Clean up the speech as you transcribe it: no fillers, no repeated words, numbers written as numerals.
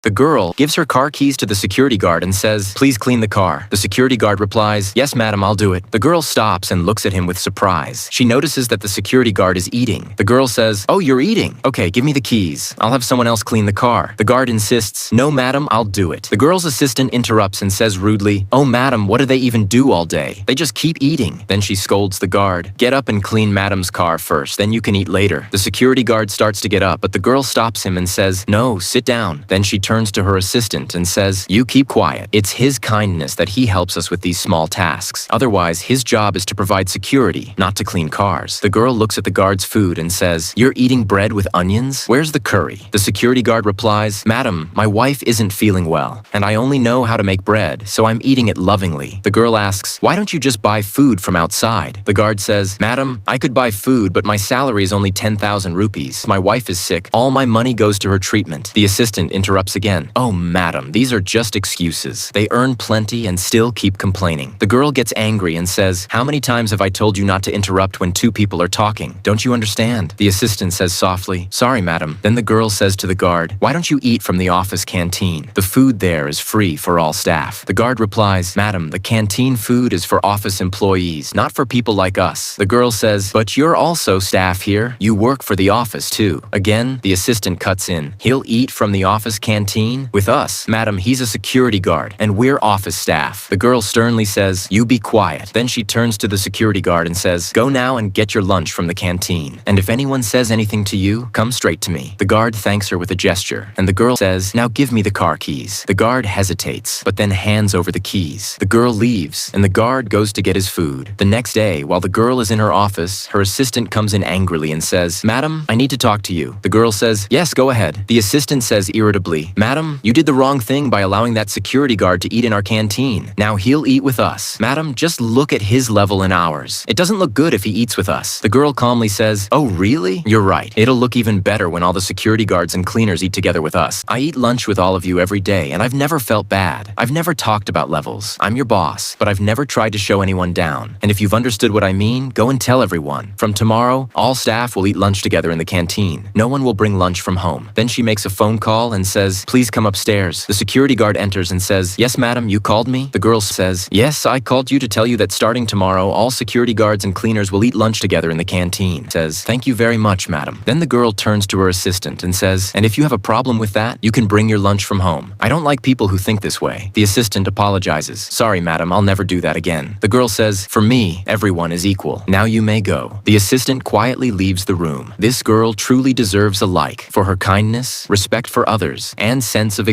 The girl gives her car keys to the security guard and says, "Please clean the car." The security guard replies, "Yes, madam, I'll do it." The girl stops and looks at him with surprise. She notices that the security guard is eating. The girl says, "Oh, you're eating? Okay, give me the keys. I'll have someone else clean the car." The guard insists, "No, madam, I'll do it." The girl's assistant interrupts and says rudely, "Oh, madam, what do they even do all day? They just keep eating." Then she scolds the guard, "Get up and clean madam's car first, then you can eat later." The security guard starts to get up, but the girl stops him and says, "No, sit down." Then she turns to her assistant and says, "You keep quiet. It's his kindness that he helps us with these small tasks. Otherwise, his job is to provide security, not to clean cars." The girl looks at the guard's food and says, "You're eating bread with onions? Where's the curry?" The security guard replies, "Madam, my wife isn't feeling well, and I only know how to make bread, so I'm eating it lovingly." The girl asks, "Why don't you just buy food from outside?" The guard says, "Madam, I could buy food, but my salary is only 10,000 rupees. My wife is sick. All my money goes to her treatment." The assistant interrupts again. "Oh, madam, these are just excuses. They earn plenty and still keep complaining." The girl gets angry and says, "How many times have I told you not to interrupt when two people are talking? Don't you understand?" The assistant says softly, "Sorry, madam." Then the girl says to the guard, "Why don't you eat from the office canteen? The food there is free for all staff." The guard replies, "Madam, the canteen food is for office employees, not for people like us." The girl says, "But you're also staff here. You work for the office too." Again, the assistant cuts in. "He'll eat from the office canteen? With us, madam, he's a security guard, and we're office staff." The girl sternly says, "You be quiet." Then she turns to the security guard and says, "Go now and get your lunch from the canteen. And if anyone says anything to you, come straight to me." The guard thanks her with a gesture, and the girl says, "Now give me the car keys." The guard hesitates, but then hands over the keys. The girl leaves, and the guard goes to get his food. The next day, while the girl is in her office, her assistant comes in angrily and says, "Madam, I need to talk to you." The girl says, "Yes, go ahead." The assistant says irritably, "Madam, you did the wrong thing by allowing that security guard to eat in our canteen. Now he'll eat with us. Madam, just look at his level and ours. It doesn't look good if he eats with us." The girl calmly says, "Oh, really? You're right. It'll look even better when all the security guards and cleaners eat together with us. I eat lunch with all of you every day, and I've never felt bad. I've never talked about levels. I'm your boss, but I've never tried to show anyone down. And if you've understood what I mean, go and tell everyone. From tomorrow, all staff will eat lunch together in the canteen. No one will bring lunch from home." Then she makes a phone call and says, "Please come upstairs." The security guard enters and says, "Yes, madam, you called me?" The girl says, "Yes, I called you to tell you that starting tomorrow, all security guards and cleaners will eat lunch together in the canteen." Says, "Thank you very much, madam." Then the girl turns to her assistant and says, "And if you have a problem with that, you can bring your lunch from home. I don't like people who think this way." The assistant apologizes. "Sorry, madam, I'll never do that again." The girl says, "For me, everyone is equal. Now you may go." The assistant quietly leaves the room. This girl truly deserves a like for her kindness, respect for others, and sense of